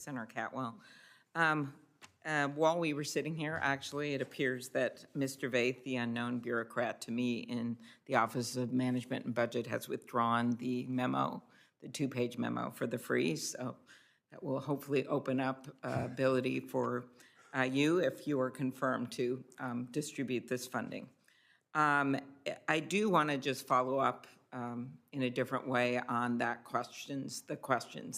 Senator Catwell. While we were sitting here, actually, it appears that Mr. Vaith, the unknown bureaucrat to me in the Office of Management and Budget, has withdrawn the memo, the two-page memo for the freeze. So that will hopefully open up ability for you, if you are confirmed, to distribute this funding. I do want to just follow up in a different way on the questions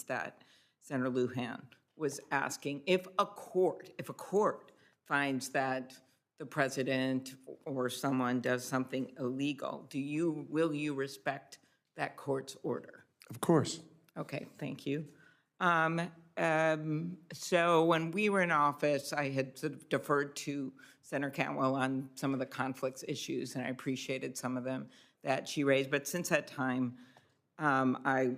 that Senator Lujan was asking. If a court finds that the president or someone does something illegal, will you respect that court's order? Of course. Okay, thank you. So when we were in office, I had sort of deferred to Senator Cantwell on some of the conflicts issues, and I appreciated some of them that she raised. But since that time, I'm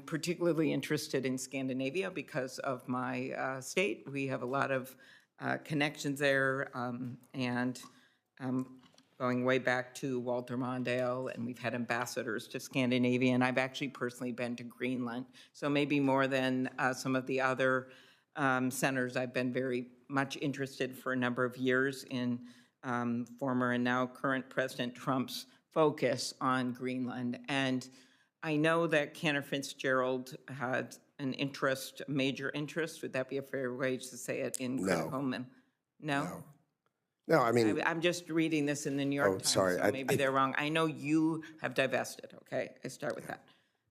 particularly interested in Scandinavia because of my state. We have a lot of connections there, and going way back to Walter Mondale, and we've had ambassadors to Scandinavia, and I've actually personally been to Greenland. So maybe more than some of the other senators, I've been very much interested for a number of years in former and now current President Trump's focus on Greenland. And I know that Cantor Fitzgerald had an interest, a major interest. Would that be a fair way to say it in critical? No? No, I mean, I'm just reading this in the New York Times, sorry. so maybe they're wrong. I know you have divested, okay? I start with that.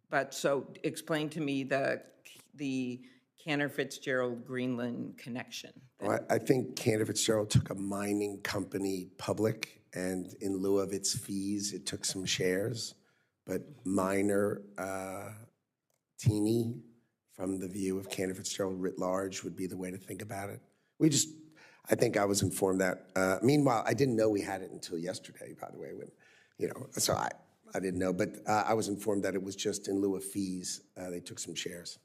But so explain to me the Cantor Fitzgerald Greenland connection. Well, I think Cantor Fitzgerald took a mining company public, and in lieu of its fees, it took some shares. But minor, teeny, from the view of Cantor Fitzgerald writ large, would be the way to think about it. I think I was informed that. Meanwhile, I didn't know we had it until yesterday, by the way, so I didn't know. But I was informed that it was just in lieu of fees. They took some shares.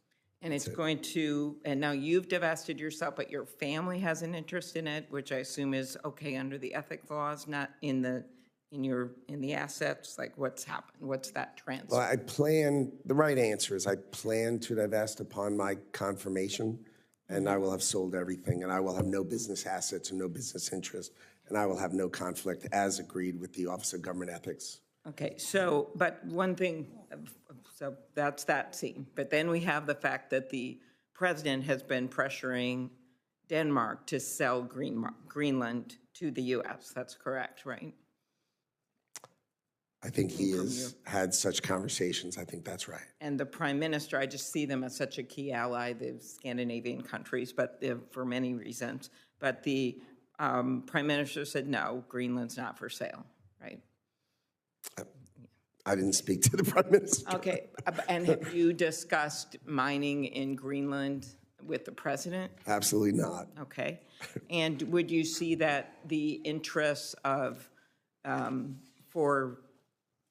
And it's going to, and now you've divested yourself, but your family has an interest in it, which I assume is okay under the ethics laws, not in the assets. Like, what's happened? What's that transfer? Well, the right answer is I plan to divest upon my confirmation, and I will have sold everything, and I will have no business assets and no business interest, and I will have no conflict as agreed with the Office of Government Ethics. Okay, so, but one thing, so that's that scene. But then we have the fact that the president has been pressuring Denmark to sell Greenland to the U.S. That's correct, right? I think he has had such conversations. I think that's right. And the prime minister, I just see them as such a key ally, the Scandinavian countries, but for many reasons. But the prime minister said, no, Greenland's not for sale, right? I didn't speak to the prime minister. Okay, and have you discussed mining in Greenland with the president? Absolutely not. Okay, and would you see that the interests of, for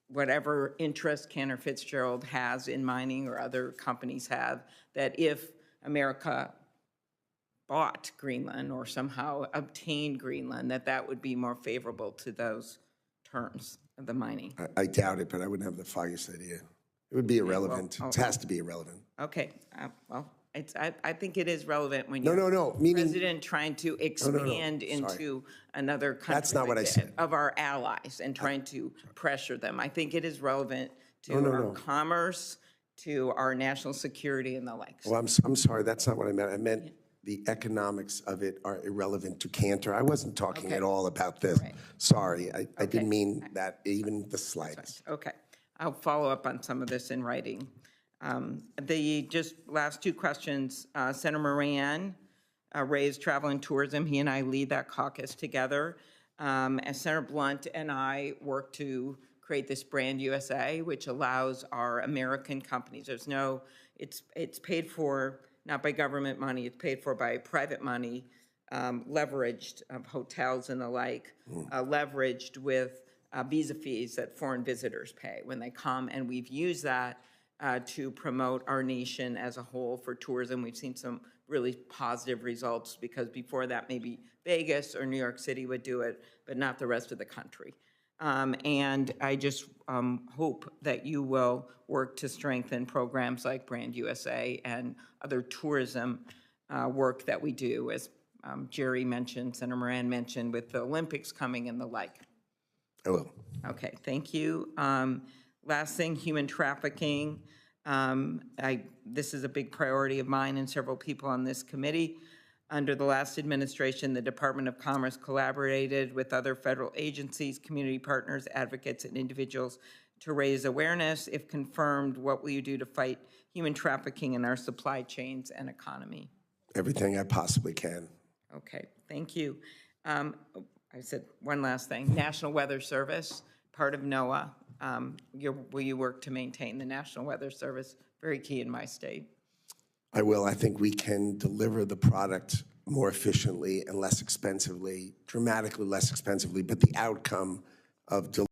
whatever interest Cantor Fitzgerald has in mining or other companies have, that if America bought Greenland or somehow obtained Greenland, that would be more favorable to those terms of the mining? I doubt it, but I wouldn't have the foggiest idea. It would be irrelevant. It has to be irrelevant. Okay, well, I think it is relevant when you're the president trying to expand into another country. That's not what I said. Of our allies and trying to pressure them. I think it is relevant to our commerce, to our national security and the likes. Well, I'm sorry, that's not what I meant. I meant the economics of it are irrelevant to Cantor. I wasn't talking at all about this. Right. Sorry, I didn't mean that even the slightest. Okay, I'll follow up on some of this in writing. The just last two questions, Senator Moran raised travel and tourism. He and I lead that caucus together. And Senator Blunt and I work to create this brand USA, which allows our American companies. It's paid for not by government money, it's paid for by private money, leveraged hotels and the like, leveraged with visa fees that foreign visitors pay when they come. And we've used that to promote our nation as a whole for tourism. We've seen some really positive results because before that maybe Vegas or New York City would do it, but not the rest of the country. And I just hope that you will work to strengthen programs like Brand USA and other tourism work that we do, as Jerry mentioned, Senator Moran mentioned, with the Olympics coming and the like. I will. Okay, thank you. Last thing, human trafficking. This is a big priority of mine and several people on this committee. Under the last administration, the Department of Commerce collaborated with other federal agencies, community partners, advocates, and individuals to raise awareness. If confirmed, what will you do to fight human trafficking in our supply chains and economy? Everything I possibly can. Okay, thank you. I said one last thing. National Weather Service, part of NOAA. Will you work to maintain the National Weather Service? Very key in my state. I will. I think we can deliver the product more efficiently and less expensively, dramatically less expensively, but the outcome of